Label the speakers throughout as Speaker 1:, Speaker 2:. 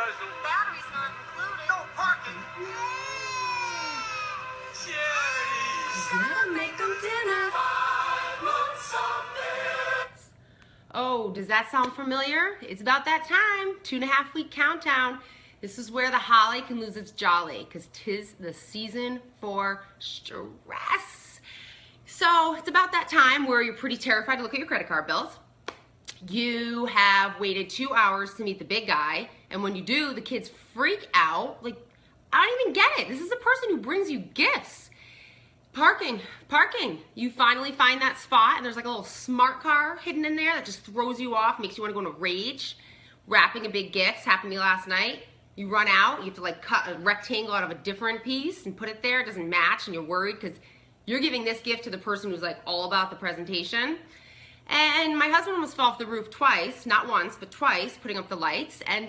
Speaker 1: puzzle.
Speaker 2: Battery's not included.
Speaker 1: No parking. Cherries.
Speaker 3: Gotta make them dinner.
Speaker 1: 5 months of this.
Speaker 4: Oh, does that sound familiar? It's about that time, 2.5 week countdown. This is where the holly can lose its jolly, because 'tis the season for stress. So it's about that time where you're pretty terrified to look at your credit card bills. You have waited 2 hours to meet the big guy, and when you do, the kids freak out. Like, I don't even get it. This is the person who brings you gifts. Parking. You finally find that spot, and there's like a little smart car hidden in there that just throws you off, makes you want to go into rage. Wrapping a big gift happened to me last night. You run out, you have to like cut a rectangle out of a different piece and put it there. It doesn't match, and you're worried because you're giving this gift to the person who's like all about the presentation. And my husband almost fell off the roof twice, not once, but twice, putting up the lights. And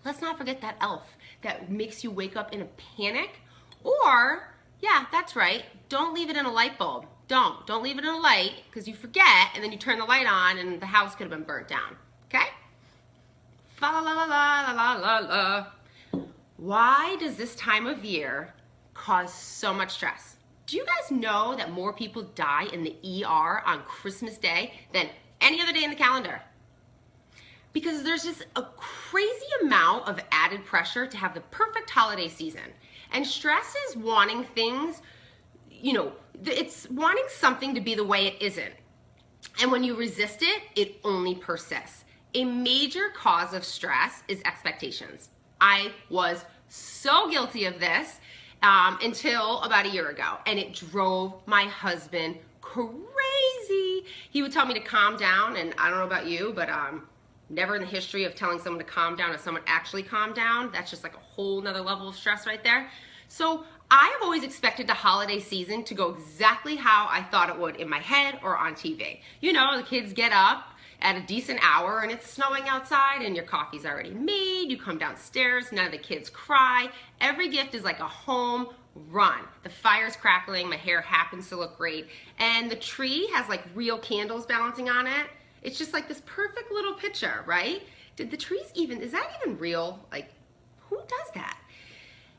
Speaker 4: let's not forget that elf that makes you wake up in a panic. Or, yeah, that's right, don't leave it in a light bulb. Don't leave it in a light, because you forget, and then you turn the light on, and the house could have been burnt down, okay? Fa la la la la la la la. Why does this time of year cause so much stress? Do you guys know that more people die in the ER on Christmas Day than any other day in the calendar? Because there's just a crazy amount of added pressure to have the perfect holiday season. And stress is wanting things, it's wanting something to be the way it isn't. And when you resist it, it only persists. A major cause of stress is expectations. I was so guilty of this until about a year ago, and it drove my husband crazy. He would tell me to calm down, and I don't know about you, but never in the history of telling someone to calm down if someone actually calmed down. That's just like a whole nother level of stress right there. So I've always expected the holiday season to go exactly how I thought it would in my head or on TV. You know, the kids get up at a decent hour and it's snowing outside and your coffee's already made. You come downstairs, none of the kids cry. Every gift is like a home run. The fire's crackling, my hair happens to look great, and the tree has like real candles balancing on it. It's just like this perfect little picture, right? Is that even real? Like, who does that?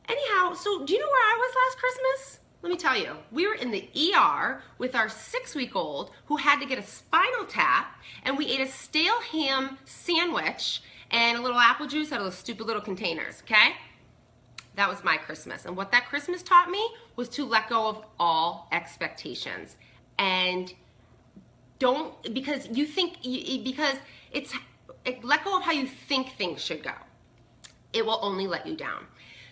Speaker 4: Anyhow, so do you know where I was last Christmas? Let me tell you, we were in the ER with our 6-week-old who had to get a spinal tap, and we ate a stale ham sandwich and a little apple juice out of those stupid little containers, okay? That was my Christmas. And what that Christmas taught me was to let go of all expectations. And let go of how you think things should go. It will only let you down.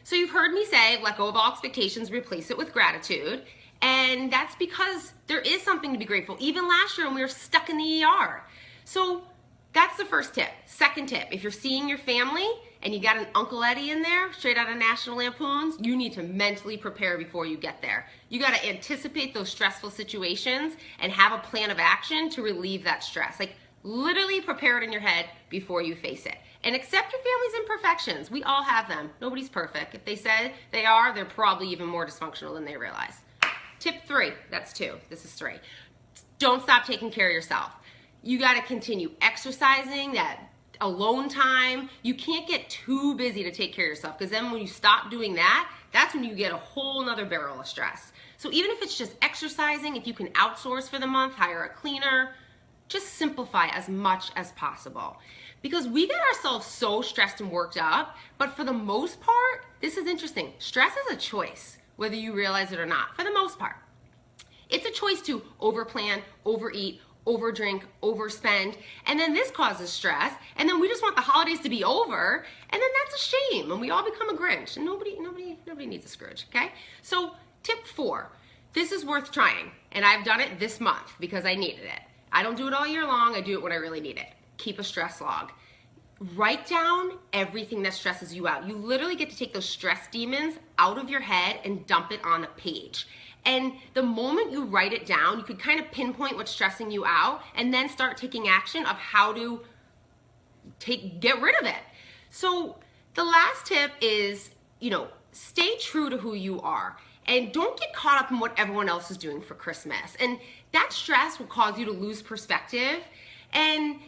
Speaker 4: So you've heard me say, let go of all expectations, replace it with gratitude. And that's because there is something to be grateful. Even last year when we were stuck in the ER. So that's the first tip. Second tip, if you're seeing your family and you got an Uncle Eddie in there, straight out of National Lampoons, you need to mentally prepare before you get there. You got to anticipate those stressful situations and have a plan of action to relieve that stress. Like, literally prepare it in your head before you face it. And accept your family's imperfections. We all have them. Nobody's perfect. If they said they are, they're probably even more dysfunctional than they realize. Tip 3, that's 2, this is 3. Don't stop taking care of yourself. You got to continue exercising, that alone time. You can't get too busy to take care of yourself, because then when you stop doing that, that's when you get a whole nother barrel of stress. So even if it's just exercising, if you can outsource for the month, hire a cleaner, just simplify as much as possible. Because we get ourselves so stressed and worked up, but for the most part, this is interesting. Stress is a choice, whether you realize it or not, for the most part. It's a choice to overplan, overeat, overdrink, overspend, and then this causes stress, and then we just want the holidays to be over, and then that's a shame, and we all become a Grinch, and nobody needs a Scrooge, okay? So tip 4, this is worth trying, and I've done it this month because I needed it. I don't do it all year long, I do it when I really need it. Keep a stress log. Write down everything that stresses you out. You literally get to take those stress demons out of your head and dump it on a page. And the moment you write it down, you could kind of pinpoint what's stressing you out and then start taking action of how to get rid of it. So the last tip is, stay true to who you are. And don't get caught up in what everyone else is doing for Christmas. And that stress will cause you to lose perspective. And,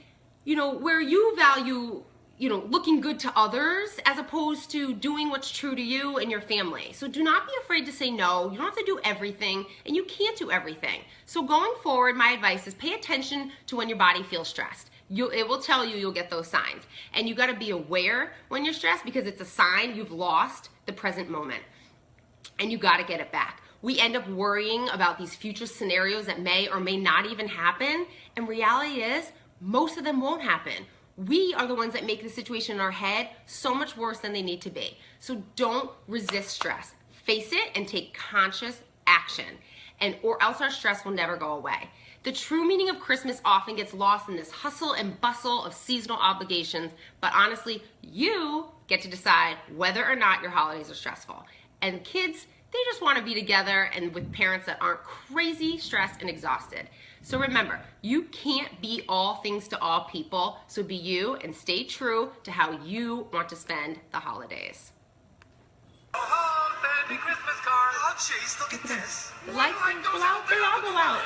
Speaker 4: where you value, looking good to others as opposed to doing what's true to you and your family. So do not be afraid to say no. You don't have to do everything, and you can't do everything. So going forward, my advice is pay attention to when your body feels stressed. It will tell you, you'll get those signs. And you gotta be aware when you're stressed because it's a sign you've lost the present moment. And you gotta get it back. We end up worrying about these future scenarios that may or may not even happen. And reality is, most of them won't happen. We are the ones that make the situation in our head so much worse than they need to be. So don't resist stress. Face it and take conscious action, or else our stress will never go away. The true meaning of Christmas often gets lost in this hustle and bustle of seasonal obligations, but honestly, you get to decide whether or not your holidays are stressful. And kids, they just want to be together and with parents that aren't crazy, stressed, and exhausted. So remember, you can't be all things to all people, so be you and stay true to how you want to spend the holidays.
Speaker 1: Oh, sending Christmas cards. Oh, jeez, look at this.
Speaker 4: The lights go out, they all go out.